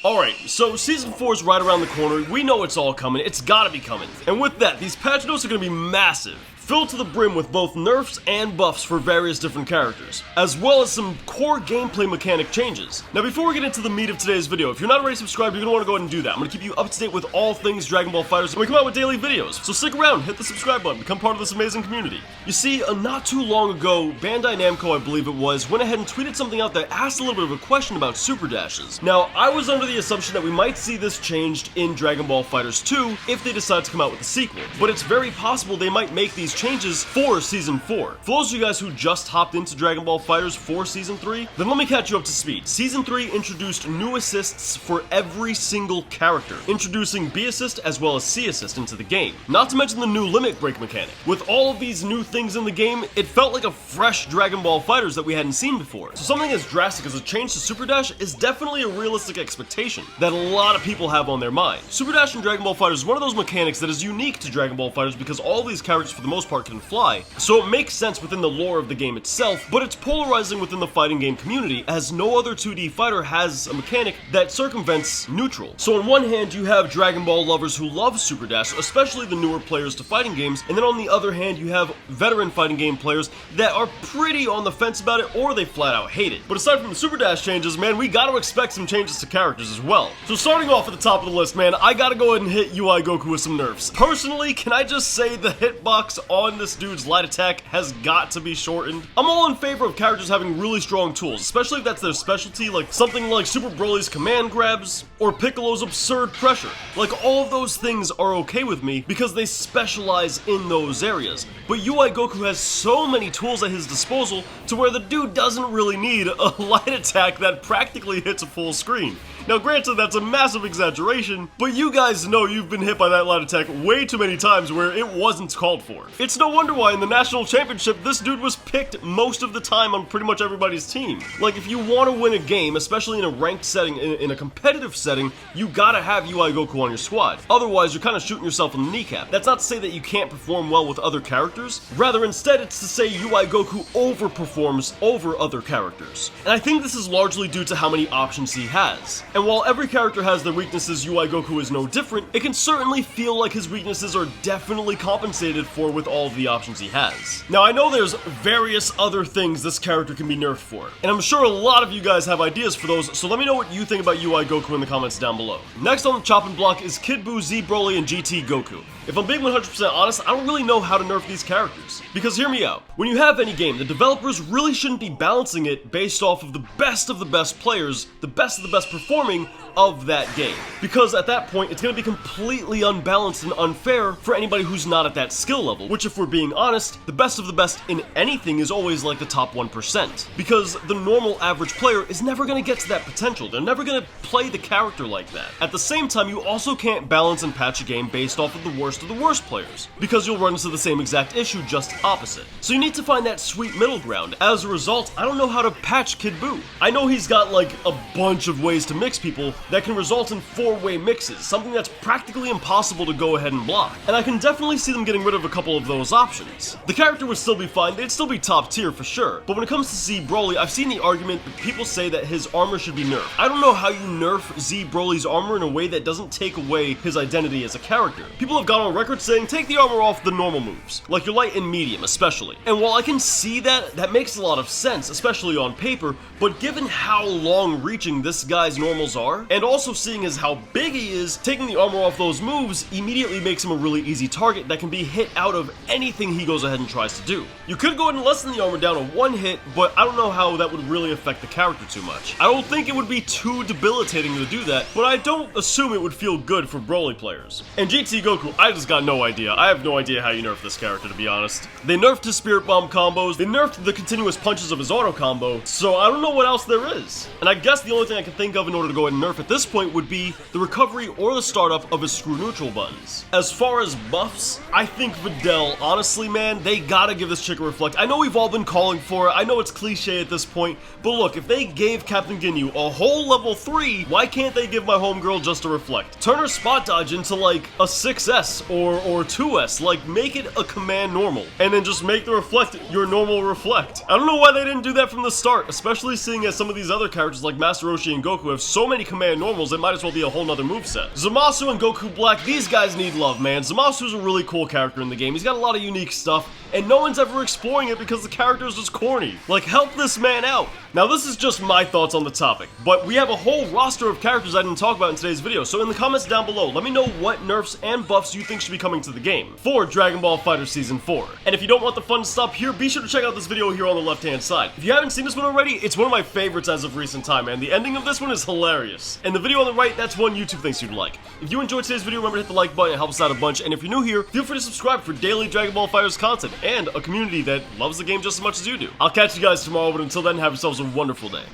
Alright, so Season 4 is right around the corner. We know it's all coming. It's gotta be coming. And with that, these patch notes are gonna be massive, filled to the brim with both nerfs and buffs for various different characters, as well as some core gameplay mechanic changes. Now before we get into the meat of today's video, if you're not already subscribed, you're gonna want to go ahead and do that. I'm gonna keep you up to date with all things Dragon Ball FighterZ, and we come out with daily videos. So stick around, hit the subscribe button, become part of this amazing community. You see, not too long ago, Bandai Namco, I believe it was, went ahead and tweeted something out that asked a little bit of a question about super dashes. Now, I was under the assumption that we might see this changed in Dragon Ball FighterZ 2 if they decide to come out with a sequel, but it's very possible they might make these changes for Season 4. For those of you guys who just hopped into Dragon Ball FighterZ for Season 3, then let me catch you up to speed. Season 3 introduced new assists for every single character, introducing B assist as well as C assist into the game. Not to mention the new limit break mechanic. With all of these new things in the game, it felt like a fresh Dragon Ball FighterZ that we hadn't seen before. So something as drastic as a change to Super Dash is definitely a realistic expectation that a lot of people have on their mind. Super Dash in Dragon Ball FighterZ is one of those mechanics that is unique to Dragon Ball FighterZ because all these characters for the most part can fly, so it makes sense within the lore of the game itself, but it's polarizing within the fighting game community as no other 2D fighter has a mechanic that circumvents neutral. So on one hand, you have Dragon Ball lovers who love Super Dash, especially the newer players to fighting games, and then on the other hand, you have veteran fighting game players that are pretty on the fence about it, or they flat out hate it. But aside from the Super Dash changes, man, we gotta expect some changes to characters as well. So starting off at the top of the list, man, I gotta go ahead and hit UI Goku with some nerfs. Personally, can I just say the hitbox on this dude's light attack has got to be shortened? I'm all in favor of characters having really strong tools, especially if that's their specialty, like something like Super Broly's command grabs or Piccolo's absurd pressure. Like, all of those things are okay with me because they specialize in those areas. But UI Goku has so many tools at his disposal to where the dude doesn't really need a light attack that practically hits a full screen. Now granted, that's a massive exaggeration, but you guys know you've been hit by that light attack way too many times where it wasn't called for. It's no wonder why in the National Championship, this dude was picked most of the time on pretty much everybody's team. Like, if you want to win a game, especially in a ranked setting, in a competitive setting, you gotta have UI Goku on your squad. Otherwise, you're kind of shooting yourself in the kneecap. That's not to say that you can't perform well with other characters. Rather, instead, it's to say UI Goku overperforms over other characters. And I think this is largely due to how many options he has. And while every character has their weaknesses, UI Goku is no different, it can certainly feel like his weaknesses are definitely compensated for with all of the options he has. Now, I know there's various other things this character can be nerfed for, and I'm sure a lot of you guys have ideas for those, so let me know what you think about UI Goku in the comments down below. Next on the chopping block is Kid Buu, Z Broly, and GT Goku. If I'm being 100% honest, I don't really know how to nerf these characters. Because hear me out. When you have any game, the developers really shouldn't be balancing it based off of the best players, the best of the best performing of that game. Because at that point, it's going to be completely unbalanced and unfair for anybody who's not at that skill level, which if we're being honest, the best of the best in anything is always like the top 1%. Because the normal average player is never going to get to that potential. They're never going to play the character like that. At the same time, you also can't balance and patch a game based off of the worst players, because you'll run into the same exact issue, just opposite. So you need to find that sweet middle ground. As a result, I don't know how to patch Kid Buu. I know he's got like a bunch of ways to mix people that can result in 4-way mixes, something that's practically impossible to go ahead and block. And I can definitely see them getting rid of a couple of those options. The character would still be fine, they'd still be top tier for sure, but when it comes to Z Broly, I've seen the argument that people say that his armor should be nerfed. I don't know how you nerf Z Broly's armor in a way that doesn't take away his identity as a character. People have gone on record saying take the armor off the normal moves, like your light and medium especially. And while I can see that makes a lot of sense, especially on paper, but given how long-reaching this guy's normals are, and also seeing as how big he is, taking the armor off those moves immediately makes him a really easy target that can be hit out of anything he goes ahead and tries to do. You could go ahead and lessen the armor down to 1 hit, but I don't know how that would really affect the character too much. I don't think it would be too debilitating to do that, but I don't assume it would feel good for Broly players. And GT Goku, I just got no idea. I have no idea how you nerf this character, to be honest. They nerfed his Spirit Bomb combos, they nerfed the continuous punches of his auto combo, so I don't know what else there is. And I guess the only thing I can think of in order to go ahead and nerf at this point would be the recovery or the startup of his screw neutral buttons. As far as buffs, I think Videl, honestly man, they gotta give this chick a reflect. I know we've all been calling for it, I know it's cliche at this point, but look, if they gave Captain Ginyu a whole level 3, why can't they give my homegirl just a reflect? Turn her spot dodge into like a 6S or 2S, like make it a command normal, and then just make the reflect your normal reflect. I don't know why they didn't do that from the start, especially seeing as some of these other characters like Master Roshi and Goku have so many command Saiyaman normals, it might as well be a whole nother moveset. Zamasu and Goku Black, these guys need love, man. Zamasu's a really cool character in the game. He's got a lot of unique stuff, and no one's ever exploring it because the character is just corny. Like, help this man out. Now, this is just my thoughts on the topic, but we have a whole roster of characters I didn't talk about in today's video, so in the comments down below, let me know what nerfs and buffs you think should be coming to the game for Dragon Ball FighterZ Season 4. And if you don't want the fun to stop here, be sure to check out this video here on the left-hand side. If you haven't seen this one already, it's one of my favorites as of recent time, and the ending of this one is hilarious. And the video on the right, that's one YouTube thinks you'd like. If you enjoyed today's video, remember to hit the like button, it helps out a bunch, and if you're new here, feel free to subscribe for daily Dragon Ball FighterZ content and a community that loves the game just as much as you do. I'll catch you guys tomorrow, but until then, have yourselves a wonderful day.